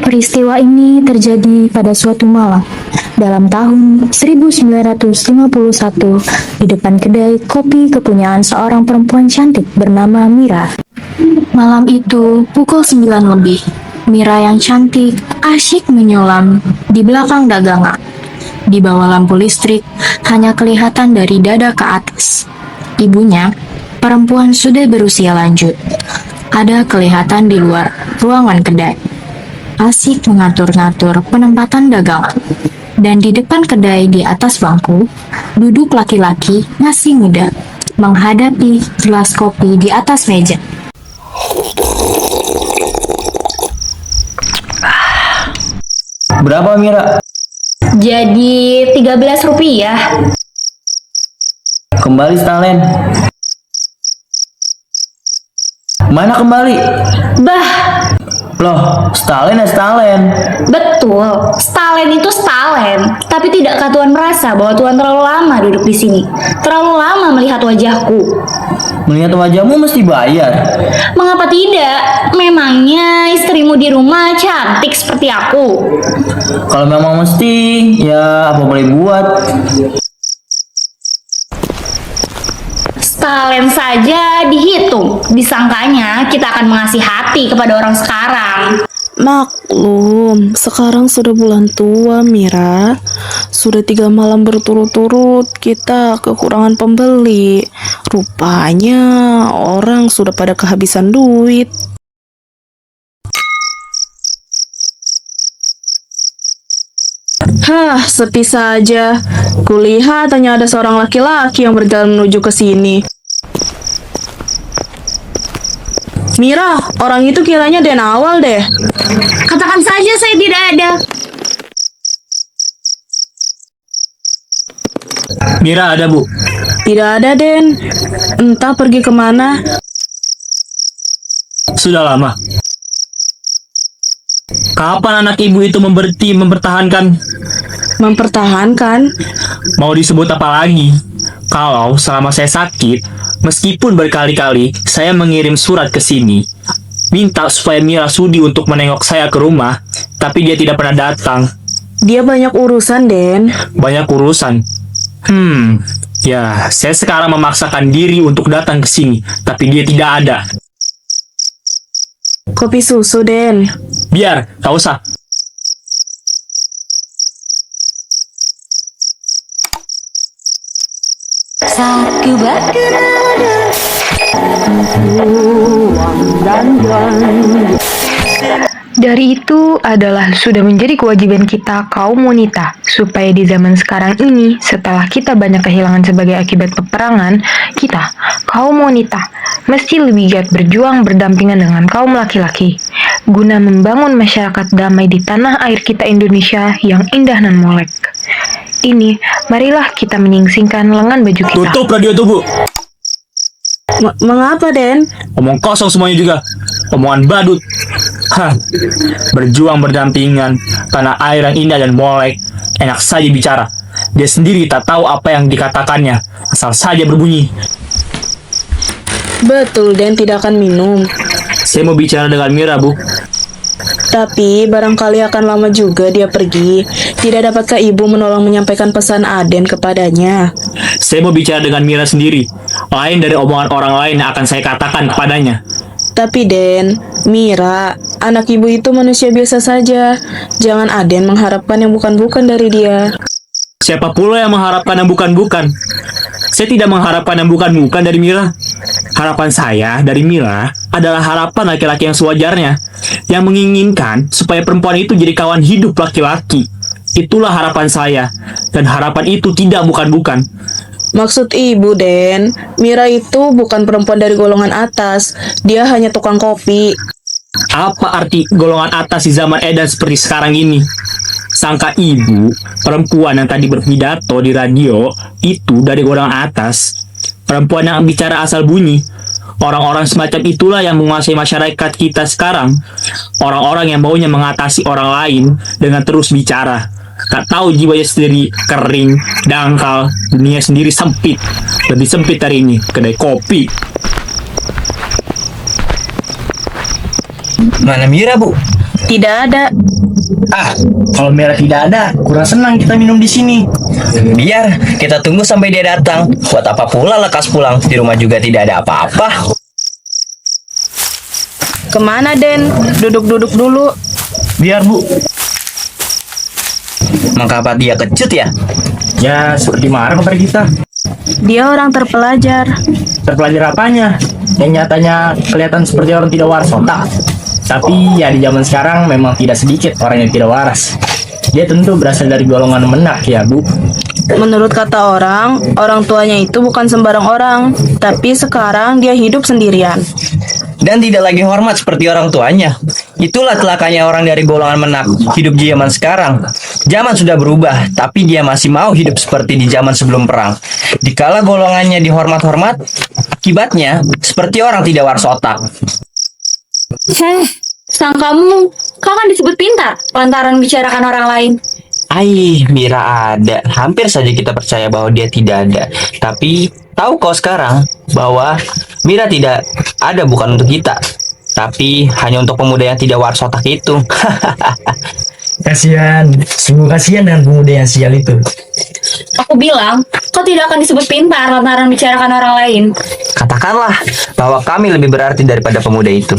Peristiwa ini terjadi pada suatu malam dalam tahun 1951 di depan kedai kopi kepunyaan seorang perempuan cantik bernama Mira. Malam itu pukul 9 lebih. Mira yang cantik asyik menyulam di belakang dagangan. Di bawah lampu listrik hanya kelihatan dari dada ke atas. Ibunya, perempuan sudah berusia lanjut, ada kelihatan di luar ruangan kedai, asik mengatur-ngatur penempatan dagangan. Dan di depan kedai di atas bangku, duduk laki-laki masih muda, menghadapi gelas kopi di atas meja. Berapa, Mira? Jadi 13 rupiah. Kembali Stalen. Mana kembali? Bah, Loh, Stalen ya Stalen. betul. Stalen itu Stalen. Tapi tidakkah Tuan merasa bahwa Tuan terlalu lama duduk di sini? Terlalu lama melihat wajahku. Melihat wajahmu mesti bayar. Mengapa tidak? Memangnya istrimu di rumah cantik seperti aku? Kalau memang mesti, ya apa boleh buat. Stalen saja dihitung. Disangkanya kita akan mengasihati kepada orang sekarang. Maklum, sekarang sudah bulan tua, Mira. Sudah 3 malam berturut-turut kita kekurangan pembeli. Rupanya orang sudah pada kehabisan duit. Sepi saja. Kulihat hanya ada seorang laki-laki yang berjalan menuju ke sini. Mira, orang itu kiranya Den Awal deh. Katakan saja saya tidak ada. Mira ada, Bu. Tidak ada, Den. Entah pergi kemana. Sudah lama. Kapan anak ibu itu mempertahankan? Mempertahankan? Mau disebut apa lagi? Kalau selama saya sakit, meskipun berkali-kali saya mengirim surat ke sini, minta supaya Mira sudi untuk menengok saya ke rumah, tapi dia tidak pernah datang. Dia banyak urusan, Den. Banyak urusan. Ya, saya sekarang memaksakan diri untuk datang ke sini, tapi dia tidak ada. Kopi susu, Den. Biar, tak usah. Dari itu adalah sudah menjadi kewajiban kita kaum wanita, supaya di zaman sekarang ini, setelah kita banyak kehilangan sebagai akibat peperangan, kita, kaum wanita, mesti lebih giat berjuang berdampingan dengan kaum laki-laki, guna membangun masyarakat damai di tanah air kita Indonesia yang indah dan molek. Ini, marilah kita menyingsingkan lengan baju kita. Tutup radio itu, Bu. Mengapa, Den? Omong kosong semuanya juga. Omongan badut. Berjuang berdampingan, tanah air yang indah dan molek. Enak saja bicara. Dia sendiri tak tahu apa yang dikatakannya, asal saja berbunyi. Betul, Den tidak akan minum. Saya mau bicara dengan Mira, Bu. Tapi barangkali akan lama juga dia pergi. Tidak dapatkah ibu menolong menyampaikan pesan Aden kepadanya? Saya mau bicara dengan Mira sendiri. Lain dari omongan orang lain yang akan saya katakan kepadanya. Tapi Den, Mira, anak ibu itu manusia biasa saja. Jangan Aden mengharapkan yang bukan-bukan dari dia. Siapa pula yang mengharapkan yang bukan-bukan? Saya tidak mengharapkan yang bukan-bukan dari Mira. Harapan saya dari Mira adalah harapan laki-laki yang sewajarnya, yang menginginkan supaya perempuan itu jadi kawan hidup laki-laki. Itulah harapan saya, dan harapan itu tidak bukan-bukan. Maksud ibu, Den, Mira itu bukan perempuan dari golongan atas. Dia hanya tukang kopi. Apa arti golongan atas di zaman edan seperti sekarang ini? Sangka ibu, perempuan yang tadi berpidato di radio itu dari golongan atas. Perempuan yang bicara asal bunyi. Orang-orang semacam itulah yang menguasai masyarakat kita sekarang. Orang-orang yang maunya mengatasi orang lain dengan terus bicara. Tak tahu jiwanya sendiri kering, dangkal, dunia sendiri sempit. Lebih sempit hari ini, kedai kopi. Mana Mira, Bu? Tidak ada. Kalau Mira tidak ada, kurang senang kita minum di sini. Biar kita tunggu sampai dia datang. Buat apa pula lekas pulang? Di rumah juga tidak ada apa-apa. Kemana, Den? Duduk-duduk dulu. Biar Bu. Mengapa dia kecut ya? Ya, seperti marah kepada kita. Dia orang terpelajar. Terpelajar apanya? Yang nyatanya kelihatan seperti orang tidak waras otak. Tapi ya di zaman sekarang memang tidak sedikit orang yang tidak waras. Dia tentu berasal dari golongan menak ya Bu. Menurut kata orang, orang tuanya itu bukan sembarang orang. Tapi sekarang dia hidup sendirian. Dan tidak lagi hormat seperti orang tuanya. Itulah celakanya orang dari golongan menak hidup di zaman sekarang. Zaman sudah berubah, tapi dia masih mau hidup seperti di zaman sebelum perang. Dikala golongannya dihormat-hormat, akibatnya seperti orang tidak waras otak. Sang kamu, kau kan disebut pintar lantaran bicarakan orang lain. Mira ada. Hampir saja kita percaya bahwa dia tidak ada. Tapi tahu kau sekarang bahwa Mira tidak ada bukan untuk kita, tapi hanya untuk pemuda yang tidak waras otak itu. Kasihan, sungguh kasihan dengan pemuda yang sial itu. Aku bilang, kau tidak akan disebut pintar lantaran bicarakan orang lain. Katakanlah bahwa kami lebih berarti daripada pemuda itu.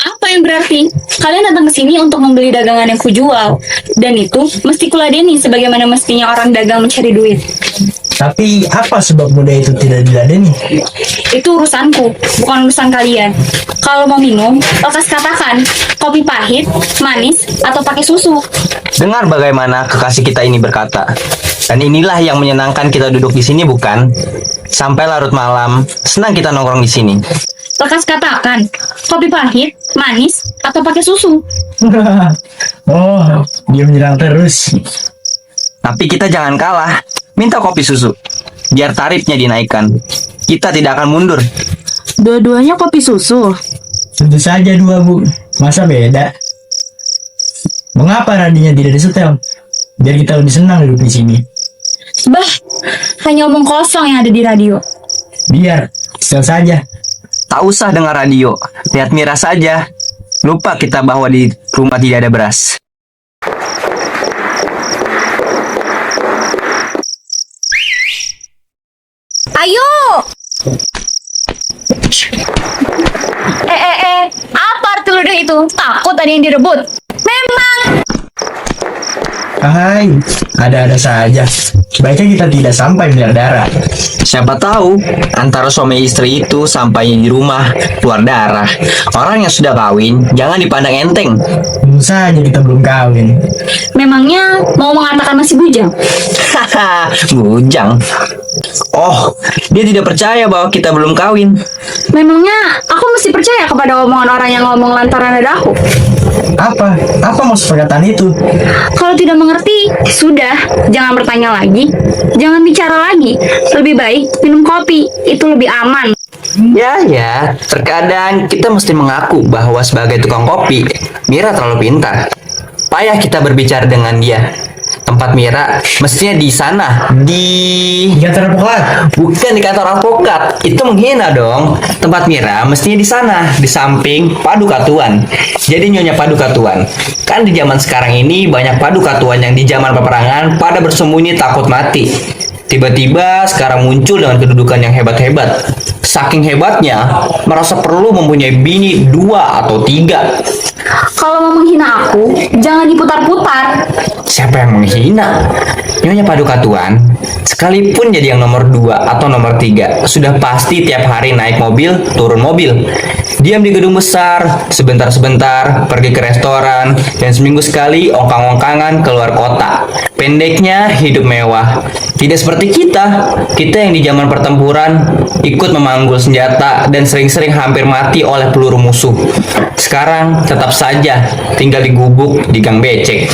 Apa yang berarti? Kalian datang ke sini untuk membeli dagangan yang kujual. Dan itu mesti kuladeni sebagaimana mestinya orang dagang mencari duit. Tapi apa sebab muda itu tidak diladeni? Itu urusanku, bukan urusan kalian. Kalau mau minum, lekas katakan, kopi pahit, manis, atau pakai susu. Dengar bagaimana kekasih kita ini berkata. Dan inilah yang menyenangkan kita duduk di sini, bukan? Sampai larut malam, senang kita nongkrong di sini. Lekas katakan, kopi pahit, manis, atau pakai susu. Oh, dia menyerang terus. Tapi kita jangan kalah. Minta kopi susu. Biar tarifnya dinaikkan. Kita tidak akan mundur. Dua-duanya kopi susu. Tentu saja dua Bu. Masa beda? Mengapa radinya tidak disetel? Biar kita lebih senang duduk di sini. Bah, hanya omong kosong yang ada di radio. Biar, setel saja. Tak usah dengar radio. Lihat Mira saja. Lupa kita bahwa di rumah tidak ada beras. Ayo! Apa arti ludah itu? Takut ada yang direbut? Memang! Hai, ada-ada saja. Sebaiknya kita tidak sampai berdarah. Siapa tahu antara suami istri itu sampainya di rumah keluar darah. Orang yang sudah kawin jangan dipandang enteng. Tentu saja kita belum kawin. Memangnya mau mengatakan masih bujang? Haha, bujang. Oh, dia tidak percaya bahwa kita belum kawin. Memangnya aku mesti percaya kepada omongan orang yang ngomong lantaran ada aku? Apa? Apa maksud perkataan itu? Kalau tidak mengerti, sudah, jangan bertanya lagi. Jangan bicara lagi. Lebih baik minum kopi, itu lebih aman. Ya, terkadang kita mesti mengaku bahwa sebagai tukang kopi, Mira terlalu pintar. Payah kita berbicara dengan dia. Tempat Mira mestinya di sana, di Kantor advokat. bukan di kantor advokat. Itu menghina dong. Tempat Mira mestinya di sana, di samping Paduka Tuan. Jadi Nyonya Paduka Tuan. Kan di zaman sekarang ini banyak Paduka Tuan yang di zaman peperangan pada bersembunyi takut mati. Tiba-tiba sekarang muncul dengan kedudukan yang hebat-hebat. Saking hebatnya, merasa perlu mempunyai bini 2 atau 3. Kalau mau menghina aku, jangan diputar-putar. Siapa yang menghina? Nyonya Paduka Tuan, sekalipun jadi yang nomor 2 atau nomor 3, sudah pasti tiap hari naik mobil, turun mobil. Diam di gedung besar, sebentar-sebentar, pergi ke restoran, dan seminggu sekali ongkang-ongkangan keluar kota. Pendeknya, hidup mewah. Tidak seperti kita yang di zaman pertempuran ikut memanggul senjata dan sering-sering hampir mati oleh peluru musuh. Sekarang tetap saja tinggal di gubuk di gang becek.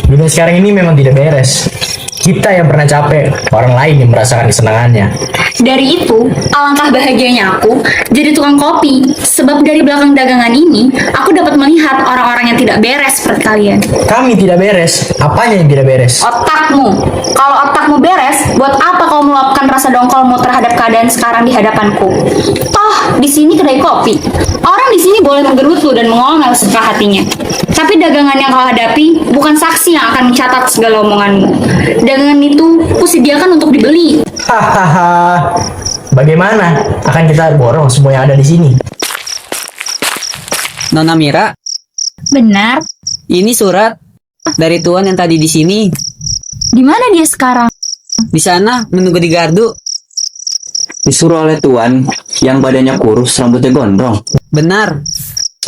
Dunia sekarang ini memang tidak beres. Kita yang pernah capek, orang lain yang merasakan kesenangannya. Dari itu, alangkah bahagianya aku jadi tukang kopi. Sebab dari belakang dagangan ini, aku dapat melihat orang-orang yang tidak beres seperti kalian. Kami tidak beres. Apanya yang tidak beres? Otakmu. Kalau otakmu beres, buat apa kau meluapkan rasa dongkolmu terhadap keadaan sekarang di hadapanku? Toh, di sini kedai kopi. Orang di sini boleh menggerutu dan mengomel sesuka hatinya. Tapi dagangan yang kau hadapi bukan saksi yang akan mencatat segala omonganmu. Dagangan itu kusediakan untuk dibeli. Hahaha. Bagaimana? Akan kita borong semua yang ada di sini. Nona Mira, Benar. ini surat dari Tuan yang tadi di sini. Di mana dia sekarang? Di sana menunggu di gardu. Disuruh oleh Tuan yang badannya kurus, rambutnya gondrong. Benar.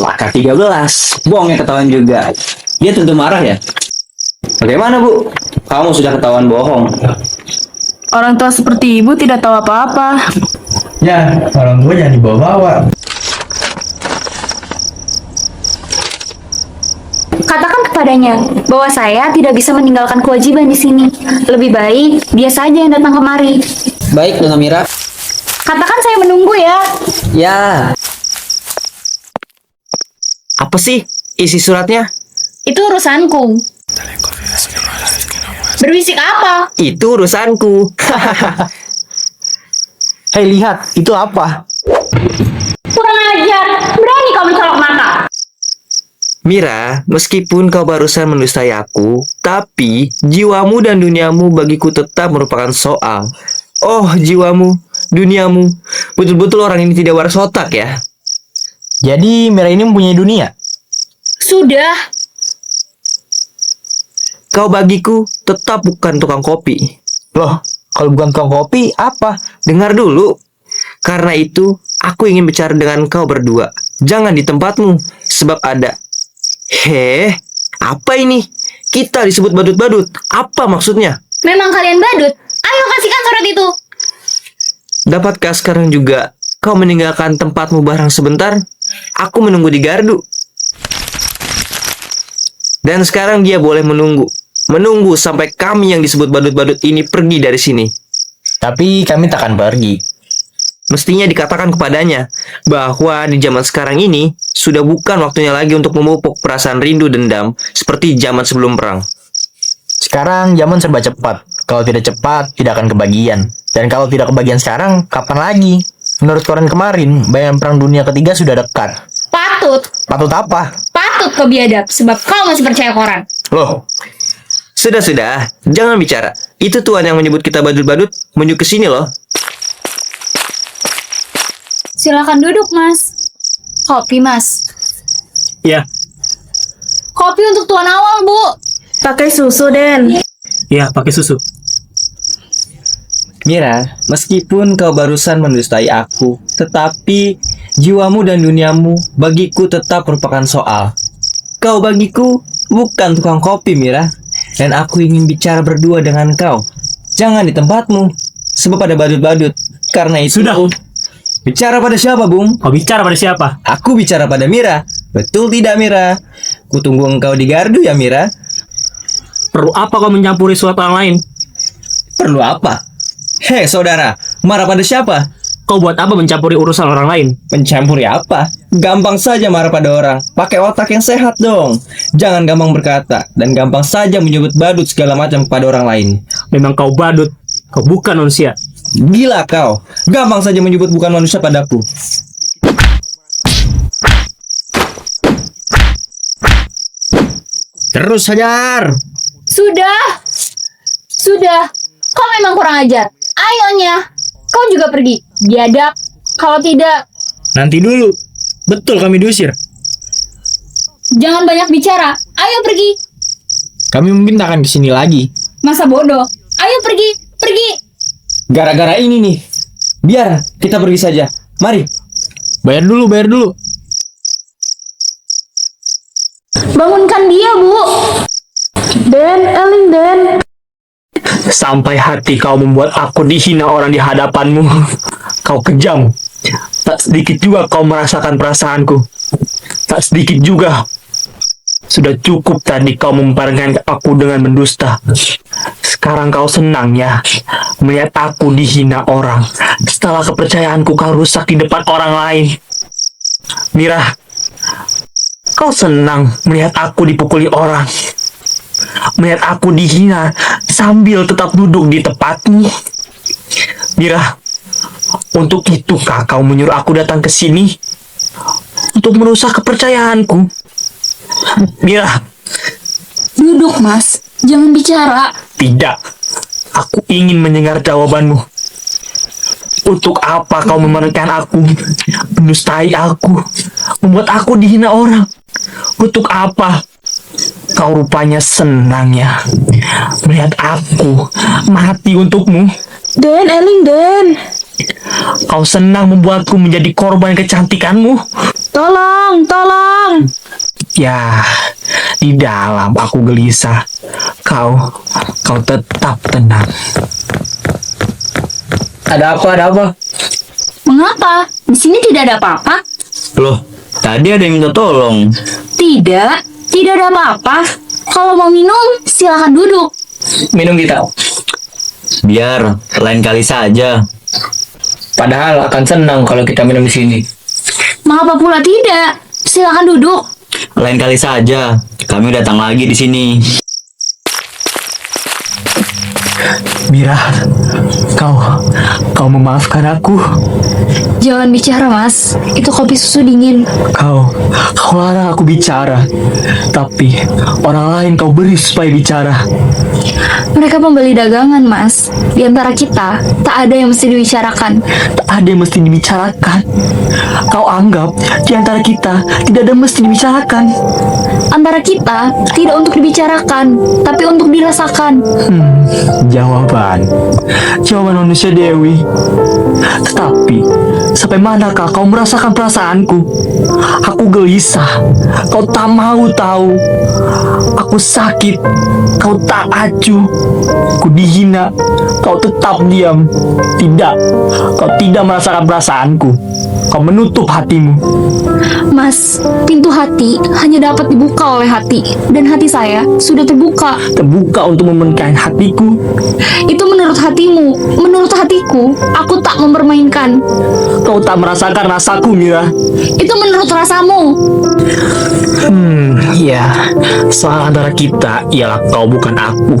Laka 13. Bohongnya ketahuan juga. Dia tentu marah ya. Bagaimana, Bu? Kamu sudah ketahuan bohong. Orang tua seperti ibu tidak tahu apa-apa. Ya, orang tua jangan dibawa-bawa. Katakan kepadanya bahwa saya tidak bisa meninggalkan kewajiban di sini. Lebih baik dia saja yang datang kemari. Baik, Nona Mira. Katakan saya menunggu ya. Ya, Apa sih isi suratnya? Itu urusanku. Berbisik apa? Itu urusanku. Hei, lihat, itu apa? Kurang ajar. Berani kau mencolok mata. Mira, meskipun kau barusan mendustai aku, tapi jiwamu dan duniamu bagiku tetap merupakan soal. Oh, jiwamu, duniamu, betul-betul orang ini tidak waras otak ya. Jadi Mira ini mempunyai dunia. Sudah. Kau bagiku tetap bukan tukang kopi. Loh, kalau bukan tukang kopi, apa? Dengar dulu. Karena itu, aku ingin bicara dengan kau berdua. Jangan di tempatmu, sebab ada. Apa ini? Kita disebut badut-badut. Apa maksudnya? Memang kalian badut. Ayo kasihkan surat itu. Dapatkah sekarang juga kau meninggalkan tempatmu barang sebentar? Aku menunggu di gardu. Dan sekarang dia boleh menunggu. Menunggu sampai kami yang disebut badut-badut ini pergi dari sini. Tapi kami takkan pergi. Mestinya dikatakan kepadanya bahwa di zaman sekarang ini sudah bukan waktunya lagi untuk memupuk perasaan rindu dendam seperti zaman sebelum perang. Sekarang zaman serba cepat. Kalau tidak cepat, tidak akan kebagian. Dan kalau tidak kebagian sekarang, kapan lagi? Menurut koran kemarin, bayangan perang dunia ketiga sudah dekat. Patut. Patut apa? Patut kau biadab. Sebab kau masih percaya koran. Loh, Sudah, jangan bicara. Itu Tuan yang menyebut kita badut-badut menuju ke sini loh. Silakan duduk, Mas. Kopi, Mas. Ya, Kopi untuk tuan awal, Bu. Pakai susu, Den. ya pakai susu. Mira, meskipun kau barusan mendustai aku, tetapi jiwamu dan duniamu bagiku tetap merupakan soal. Kau bagiku bukan tukang kopi, Mira. Dan aku ingin bicara berdua dengan kau. Jangan di tempatmu, sebab ada badut-badut. Karena itu... Sudah. Bicara pada siapa, Bung? Kau bicara pada siapa? Aku bicara pada Mira. Betul tidak, Mira? Kutunggu engkau di gardu ya, Mira. Perlu apa kau mencampuri suatu orang lain? Perlu apa? Hei, saudara, marah pada siapa? Kau buat apa mencampuri urusan orang lain? Mencampuri apa? Gampang saja marah pada orang. Pakai otak yang sehat dong. Jangan gampang berkata dan gampang saja menyebut badut segala macam kepada orang lain. Memang kau badut. Kau bukan manusia. Gila kau. Gampang saja menyebut bukan manusia padaku. Terus hajar. Sudah. Kau memang kurang ajar. Ayonya. Kau juga pergi. Biadab. Kalau tidak, Nanti dulu. Betul kami diusir. jangan banyak bicara. Ayo pergi. kami mungkin tak akan kesini lagi. Masa bodoh. Ayo pergi. Gara-gara ini nih. Biar kita pergi saja. Mari. Bayar dulu. Bangunkan dia, Bu. Den, Eling, Den. Sampai hati kau membuat aku dihina orang di hadapanmu. Kau kejam. Tak sedikit juga kau merasakan perasaanku. Tak sedikit juga. Sudah cukup tadi kau memperkenalkan aku dengan mendusta. Sekarang kau senang ya melihat aku dihina orang. Setelah kepercayaanku kau rusak di depan orang lain. Mira, kau senang melihat aku dipukuli orang. Melihat aku dihina sambil tetap duduk di tempatmu. Mira, untuk itukah kau menyuruh aku datang ke sini? Untuk merusak kepercayaanku? Mira. Duduk, Mas. Jangan bicara. Tidak. Aku ingin mendengar jawabanmu. Untuk apa kau memerintahkan aku, mendustai aku, membuat aku dihina orang? Untuk apa? Kau rupanya senang ya melihat aku mati untukmu. Den, Eling, Den. Kau senang membuatku menjadi korban kecantikanmu. Tolong, tolong. Ya, di dalam aku gelisah. Kau tetap tenang. Ada apa? Ada apa? Mengapa? Di sini tidak ada apa-apa. Loh, tadi ada yang minta tolong. Tidak, tidak ada apa-apa. Kalau mau minum, silakan duduk. Minum kita. Biar lain kali saja. Padahal akan senang kalau kita minum di sini. Mengapa pula tidak? Silakan duduk. Lain kali saja. Kami datang lagi di sini. Mira, kau memaafkan aku. Jangan bicara, Mas. Itu kopi susu dingin. Kau larang aku bicara. Tapi orang lain kau beri supaya bicara. Mereka pembeli dagangan, Mas. Di antara kita, tak ada yang mesti dibicarakan. Tak ada yang mesti dibicarakan. Kau anggap di antara kita tidak ada yang mesti dibicarakan. Antara kita, tidak untuk dibicarakan, tapi untuk dirasakan. Jawaban manusia Dewi. Tetapi sampai manakah kau merasakan perasaanku? Aku gelisah. Kau tak mau tahu. Aku sakit. Kau tak acuh. Ku dihina. Kau tetap diam. Tidak. Kau tidak merasakan perasaanku. Kau menutup hatimu. Mas, pintu hati hanya dapat dibuka oleh hati. Dan hati saya sudah terbuka. Terbuka untuk memenangkan hatiku. Itu menurut hatimu. Menurut hatiku, aku tak mempermainkan. Kau tak merasakan rasaku, Mira. Itu menurut rasamu. Ya, soal antara kita ialah kau bukan aku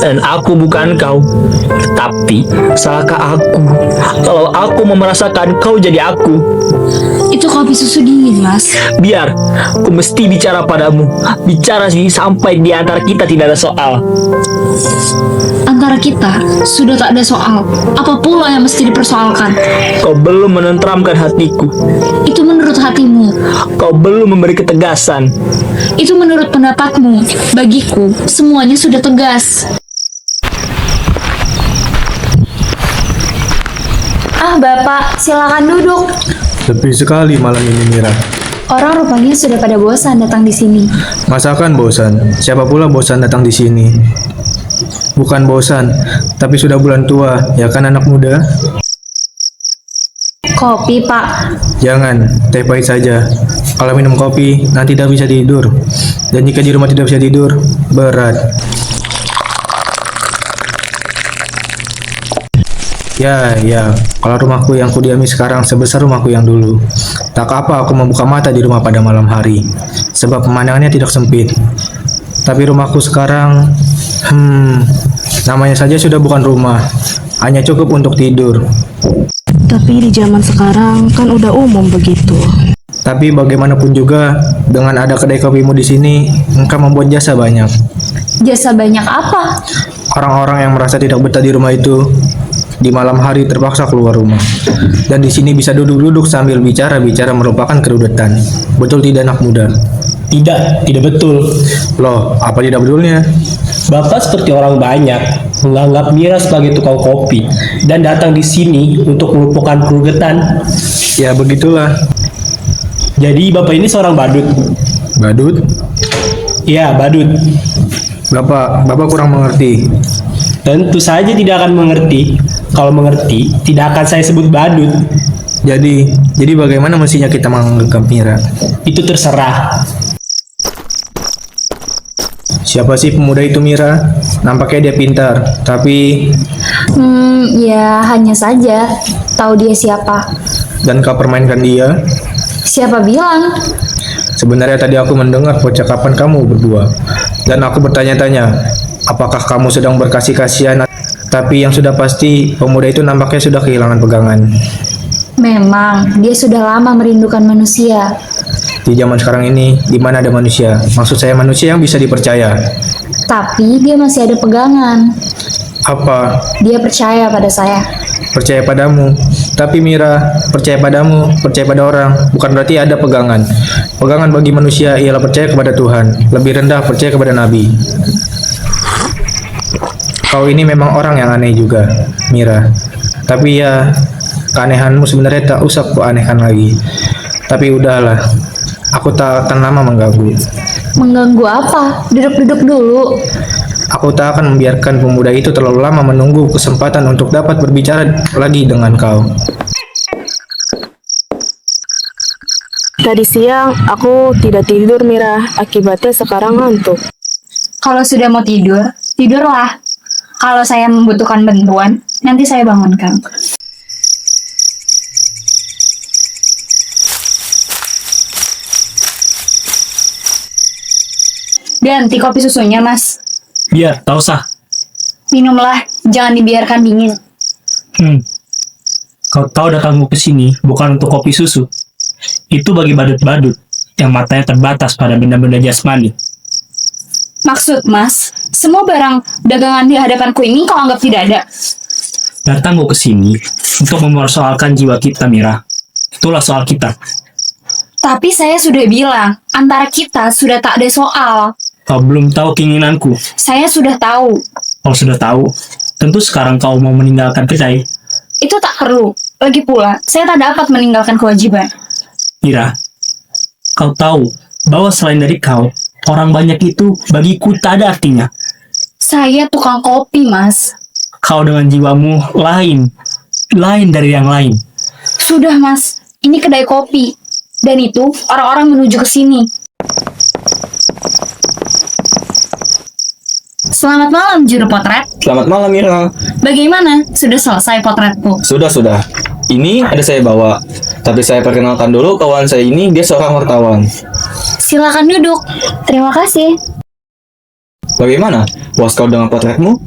dan aku bukan kau. Tapi salahkah aku kalau aku mau merasakan kau jadi aku? Itu kopi susu dingin, Mas. Biar, aku mesti bicara padamu. Bicara sih sampai di antara kita tidak ada soal. Antara kita sudah tak ada soal. Apa pula yang mesti dipersoalkan? Kau belum menenteramkan hatiku. Itu menurut hatimu. Kau belum memberi ketegasan. Itu menurut pendapatmu. Bagiku, semuanya sudah tegas. Ah, Bapak, silakan duduk. Sepi sekali malam ini, Mira. Orang rupanya sudah pada bosan datang di sini. Masakan bosan? Siapa pula bosan datang di sini? Bukan bosan, tapi sudah bulan tua, ya kan anak muda? Kopi, Pak. Jangan, teh pahit saja. Kalau minum kopi, nanti tidak bisa tidur. Dan jika di rumah tidak bisa tidur, berat. Ya, kalau rumahku yang kudiami sekarang sebesar rumahku yang dulu. Tak apa aku membuka mata di rumah pada malam hari, sebab pemandangannya tidak sempit. Tapi rumahku sekarang, namanya saja sudah bukan rumah, hanya cukup untuk tidur. Tapi di zaman sekarang kan udah umum begitu. Tapi bagaimanapun juga, dengan ada kedai kopimu di sini, engkau membuat jasa banyak. Jasa banyak apa? Orang-orang yang merasa tidak betah di rumah itu, di malam hari terpaksa keluar rumah. Dan di sini bisa duduk-duduk sambil bicara-bicara merupakan kerudetan. Betul tidak anak muda? Tidak betul. Loh, apa tidak betulnya? Bapak seperti orang banyak menganggap Mira sebagai tukang kopi dan datang di sini untuk melumpuhkan kerugetan. Ya begitulah. Jadi Bapak ini seorang badut. Badut? Ya, badut. Bapak kurang mengerti. Tentu saja tidak akan mengerti. Kalau mengerti, tidak akan saya sebut badut. Jadi bagaimana mestinya kita menganggap Mira? Itu terserah. Siapa sih pemuda itu, Mira? Nampaknya dia pintar, tapi Ya hanya saja. Tahu dia siapa? dan kau permainkan dia. Siapa bilang? Sebenarnya tadi aku mendengar percakapan kamu berdua, dan aku bertanya-tanya, apakah kamu sedang berkasih kasihan? Tapi yang sudah pasti, pemuda itu nampaknya sudah kehilangan pegangan. Memang, dia sudah lama merindukan manusia. Di zaman sekarang ini, di mana ada manusia? Maksud saya manusia yang bisa dipercaya. Tapi dia masih ada pegangan. Apa? Dia percaya pada saya. Percaya padamu. Tapi Mira, percaya padamu, percaya pada orang, bukan berarti ada pegangan. Pegangan bagi manusia ialah percaya kepada Tuhan, lebih rendah percaya kepada Nabi. Kau ini memang orang yang aneh juga, Mira. Tapi ya, keanehanmu sebenarnya tak usah kuanehkan lagi. Tapi udahlah, aku tak akan lama mengganggu. Mengganggu apa? Duduk-duduk dulu. Aku tak akan membiarkan pemuda itu terlalu lama menunggu kesempatan untuk dapat berbicara lagi dengan kau. Tadi siang aku tidak tidur, Mira. Akibatnya sekarang ngantuk. Kalau sudah mau tidur, tidurlah. Kalau saya membutuhkan bantuan, nanti saya bangunkan. Ganti kopi susunya, Mas. Biar, tak usah. Minumlah, jangan dibiarkan dingin. Kau tahu datangmu ke sini bukan untuk kopi susu. Itu bagi badut-badut yang matanya terbatas pada benda-benda jasmani. Maksud Mas, semua barang dagangan di hadapanku ini kau anggap tidak ada. Datangmu ke sini untuk mempersoalkan jiwa kita, Mira. Itulah soal kita. Tapi saya sudah bilang, antara kita sudah tak ada soal. Kau belum tahu keinginanku. Saya sudah tahu. Kau sudah tahu. Tentu sekarang kau mau meninggalkan kedai. Itu tak perlu. Lagi pula, saya tak dapat meninggalkan kewajiban. Mira, kau tahu bahwa selain dari kau, orang banyak itu bagiku tak ada artinya. Saya tukang kopi, Mas. Kau dengan jiwamu lain dari yang lain. Sudah, Mas. Ini kedai kopi. Dan itu orang-orang menuju ke sini. Selamat malam, juru potret. Selamat malam, Mira. Bagaimana? Sudah selesai potretku? Sudah. Ini ada saya bawa. Tapi saya perkenalkan dulu kawan saya ini, dia seorang wartawan. Silakan duduk. Terima kasih. Bagaimana? Puas kau dengan potretmu?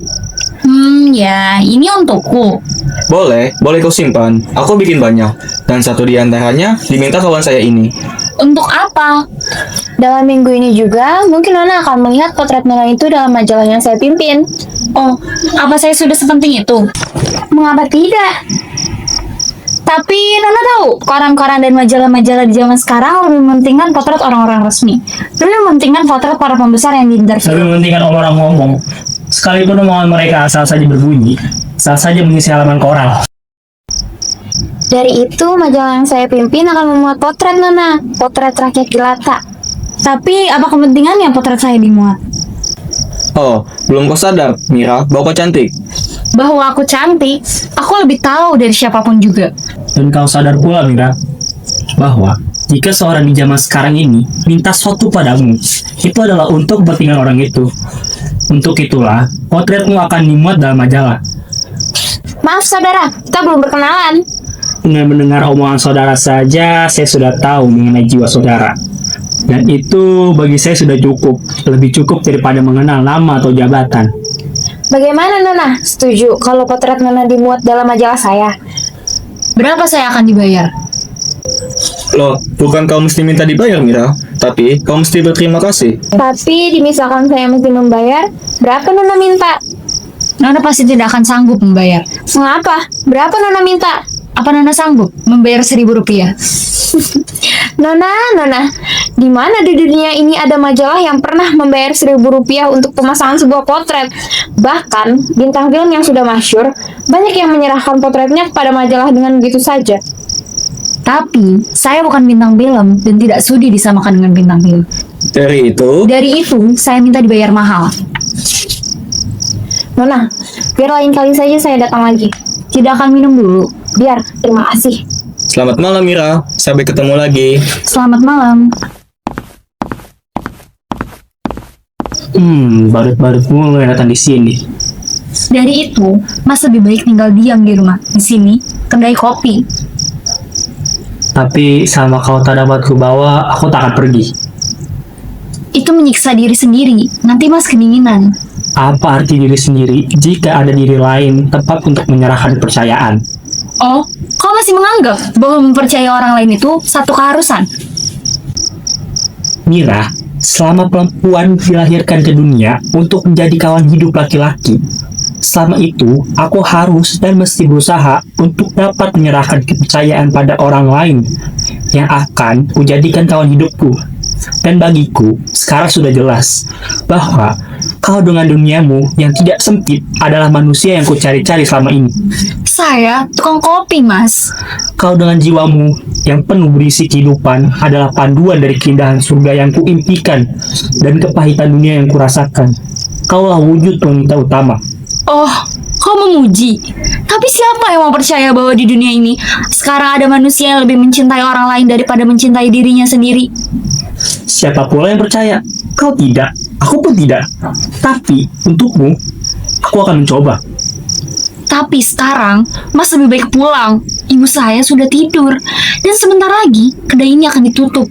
Ya, ini untukku. Boleh kau simpan. Aku bikin banyak. Dan satu di antaranya diminta kawan saya ini. Untuk apa? Dalam minggu ini juga, mungkin Nona akan melihat potret Nona itu dalam majalah yang saya pimpin. Oh, apa saya sudah sepenting itu? Mengapa tidak? Tapi Nona tahu, koran-koran dan majalah-majalah di zaman sekarang lebih mementingkan potret orang-orang resmi. Lebih mementingkan potret para pembesar yang diinterview. Lebih mementingkan orang ngomong. Sekalipun omongan mereka asal saja berbunyi, asal saja mengisi halaman koran. Dari itu, majalah yang saya pimpin akan memuat potret Nona, potret rakyat jelata. Tapi apa kepentingannya potret saya dimuat? Oh, belum kau sadar, Mira, bahwa kau cantik. Bahwa aku cantik, aku lebih tahu dari siapapun juga. Dan kau sadar pula, Mira, bahwa jika seorang di zaman sekarang ini minta sesuatu padamu, itu adalah untuk kepentingan orang itu. Untuk itulah, potretmu akan dimuat dalam majalah. Maaf saudara, kita belum berkenalan. Dengan mendengar omongan saudara saja, saya sudah tahu mengenai jiwa saudara. Dan itu bagi saya sudah cukup, lebih cukup daripada mengenal nama atau jabatan. Bagaimana Nona? Setuju kalau potret Nona dimuat dalam majalah saya? Berapa saya akan dibayar? Loh, bukan kau mesti minta dibayar, Mira. Tapi kau mesti berterima kasih. Tapi misalkan saya mesti membayar, berapa Nona minta? Nona pasti tidak akan sanggup membayar. Mengapa? Berapa Nona minta? Apa Nona sanggup membayar Rp1.000? Nona, di mana di dunia ini ada majalah yang pernah membayar Rp1.000 untuk pemasangan sebuah potret? Bahkan, bintang film yang sudah masyhur, banyak yang menyerahkan potretnya kepada majalah dengan begitu saja. Tapi, saya bukan bintang film dan tidak sudi disamakan dengan bintang film. Dari itu, saya minta dibayar mahal. Nona, biar lain kali saja saya datang lagi. Tidak akan minum dulu. Biar, terima kasih. Selamat malam, Mira. Sampai ketemu lagi. Selamat malam. Badut-badut mulu yang datang di sini. Dari itu, Mas lebih baik tinggal diam di rumah. Di sini, kedai kopi. Tapi selama kau tak dapat ku bawa, aku tak akan pergi. Itu menyiksa diri sendiri. Nanti Mas kedinginan. Apa arti diri sendiri jika ada diri lain tepat untuk menyerahkan kepercayaan? Oh, kau masih menganggap bahwa mempercayai orang lain itu satu keharusan? Mira, selama perempuan dilahirkan ke dunia untuk menjadi kawan hidup laki-laki, selama itu aku harus dan mesti berusaha untuk dapat menyerahkan kepercayaan pada orang lain yang akan kujadikan kawan hidupku. Dan bagiku, sekarang sudah jelas bahwa kau dengan duniamu yang tidak sempit adalah manusia yang kucari-cari selama ini. Saya tukang kopi, Mas. Kau dengan jiwamu yang penuh berisi kehidupan adalah panduan dari keindahan surga yang kuimpikan dan kepahitan dunia yang kurasakan. Kaulah wujud wanita utama. Oh, kau memuji. Tapi siapa yang mau percaya bahwa di dunia ini sekarang ada manusia yang lebih mencintai orang lain daripada mencintai dirinya sendiri? Siapa pula yang percaya? Kau tidak, aku pun tidak. Tapi untukmu, aku akan mencoba. Tapi sekarang, Mas lebih baik pulang. Ibu saya sudah tidur. Dan sebentar lagi, kedai ini akan ditutup.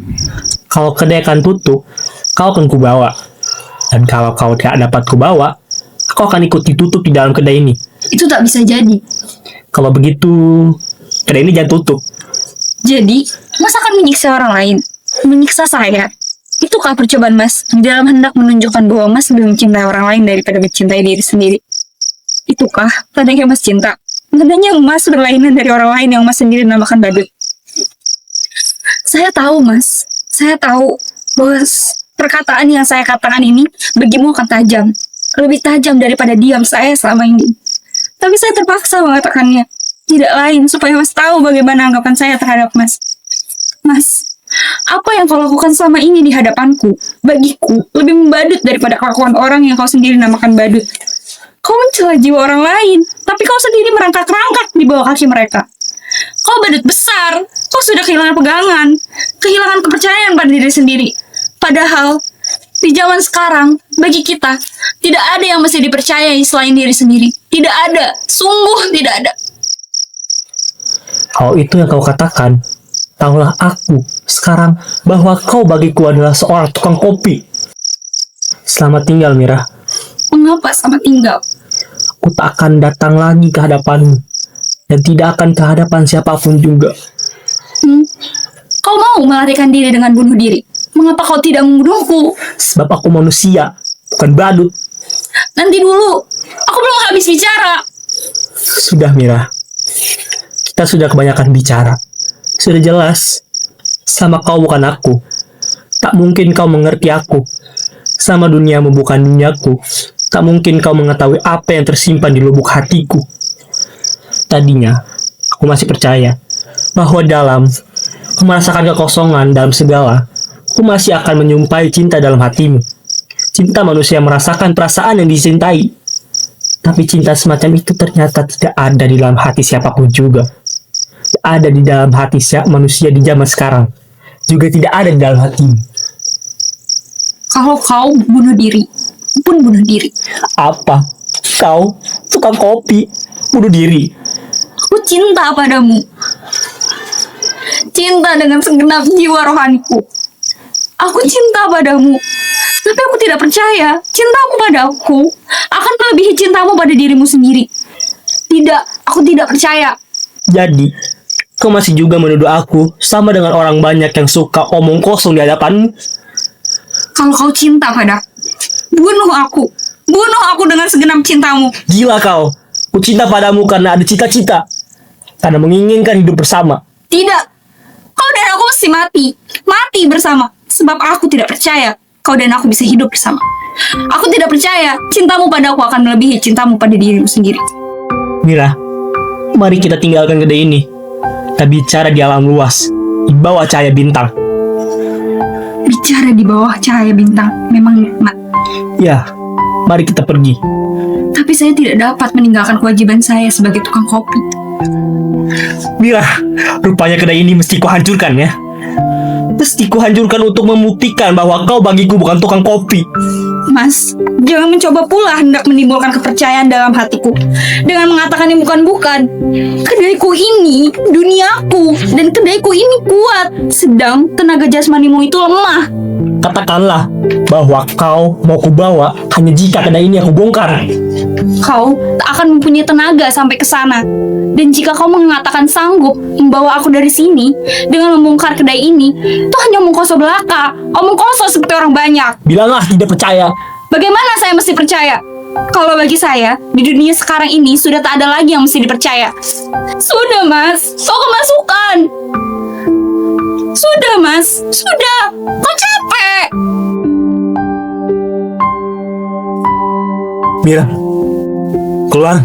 Kalau kedai akan tutup, kau akan kubawa. Dan kalau kau tidak dapat kubawa, aku akan ikut ditutup di dalam kedai ini. Itu tak bisa jadi. Kalau begitu, kedai ini jangan tutup. Jadi, Mas akan menyiksa orang lain. Menyiksa saya. Itukah percobaan Mas di dalam hendak menunjukkan bahwa Mas lebih mencintai orang lain daripada mencintai diri sendiri? Itukah tandanya Mas cinta? Tandanya Mas berlainan dari orang lain yang Mas sendiri namakan badut. Saya tahu, Mas. Saya tahu bahwa perkataan yang saya katakan ini bagimu akan tajam. Lebih tajam daripada diam saya selama ini. Tapi saya terpaksa mengatakannya. Tidak lain supaya Mas tahu bagaimana anggapan saya terhadap Mas. Mas, apa yang kau lakukan selama ini di hadapanku, bagiku, lebih membadut daripada kelakuan orang yang kau sendiri namakan badut. Kau mencela jiwa orang lain, tapi kau sendiri merangkak-rangkak di bawah kaki mereka. Kau badut besar, kau sudah kehilangan pegangan, kehilangan kepercayaan pada diri sendiri. Padahal, di zaman sekarang, bagi kita, tidak ada yang mesti dipercayai selain diri sendiri. Tidak ada, sungguh tidak ada. Kalau itu yang kau katakan, tahulah aku sekarang bahwa kau bagiku adalah seorang tukang kopi. Selamat tinggal, Mira. Mengapa sama tinggal? Aku tak akan datang lagi ke hadapanmu. Dan tidak akan ke hadapan siapapun juga. Kau mau melarikan diri dengan bunuh diri? Mengapa kau tidak membunuhku? Sebab aku manusia, bukan badut. Nanti dulu, aku belum habis bicara. Sudah, Mira. Kita sudah kebanyakan bicara. Sudah jelas, sama kau bukan aku. Tak mungkin kau mengerti aku. Sama duniamu bukan duniaku. Tak mungkin kau mengetahui apa yang tersimpan di lubuk hatiku. Tadinya, aku masih percaya bahwa dalam aku merasakan kekosongan dalam segala, aku masih akan menyumpai cinta dalam hatimu. Cinta manusia merasakan perasaan yang dicintai. Tapi cinta semacam itu ternyata tidak ada di dalam hati siapapun juga. Tidak ada di dalam hati manusia di zaman sekarang. Juga tidak ada di dalam hatimu. Kalau kau bunuh diri, pun bunuh diri. Apa? Kau tukang kopi, bunuh diri. Aku cinta padamu. Cinta dengan segenap jiwa rohaniku. Aku cinta padamu. Tapi aku tidak percaya cintamu padaku akan melebihi cintamu pada dirimu sendiri. Tidak, aku tidak percaya. Jadi, kau masih juga menuduh aku sama dengan orang banyak yang suka omong kosong di hadapanmu? Kalau kau cinta padaku, bunuh aku. Bunuh aku dengan segenap cintamu. Gila kau. Ku cinta padamu karena ada cita-cita. Karena menginginkan hidup bersama. Tidak. Kau dan aku mesti mati. Mati bersama. Sebab aku tidak percaya kau dan aku bisa hidup bersama. Aku tidak percaya cintamu padaku akan melebihi cintamu pada dirimu sendiri. Mira, mari kita tinggalkan kedai ini. Kita bicara di alam luas, di bawah cahaya bintang. Bicara di bawah cahaya bintang memang nikmat. Ya, mari kita pergi. Tapi saya tidak dapat meninggalkan kewajiban saya sebagai tukang kopi. Mira, rupanya kedai ini mesti kuhancurkan ya. mesti kuhancurkan untuk membuktikan bahwa kau bagiku bukan tukang kopi. Mas, jangan mencoba pula hendak menimbulkan kepercayaan dalam hatiku dengan mengatakan yang bukan-bukan. Kedaiku ini duniaku dan kedaiku ini kuat, sedang tenaga jasmanimu itu lemah. Katakanlah bahwa kau mau kubawa hanya jika kedai ini aku bongkar. Kau tak akan mempunyai tenaga sampai ke sana. Dan jika kau mengatakan sanggup membawa aku dari sini dengan membongkar kedai ini, itu hanya omong kosong belaka, omong kosong seperti orang banyak. Bilanglah tidak percaya. Bagaimana saya mesti percaya? Kalau bagi saya, di dunia sekarang ini sudah tak ada lagi yang mesti dipercaya. Sudah, Mas. Kau kemasukan. Sudah, Mas. Sudah. Kau capek. Mira, keluar.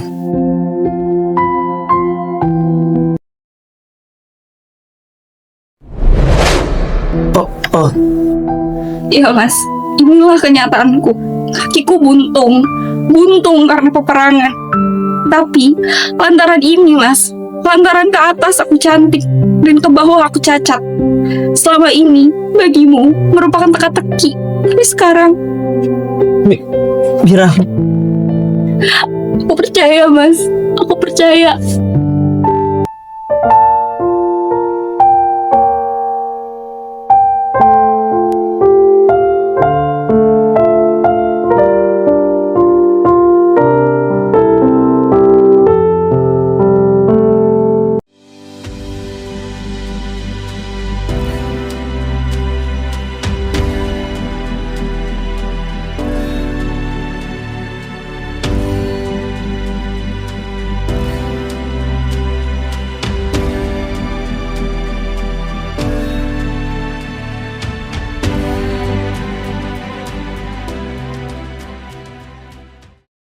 Oh, Iya, Mas. Inilah kenyataanku. Kakiku buntung. Buntung karena peperangan. Tapi, lantaran ini, Mas. Lantaran ke atas aku cantik. Dan ke bawah aku cacat. Selama ini, bagimu, merupakan teka-teki. Tapi sekarang, Mira, aku percaya, Mas. Aku percaya.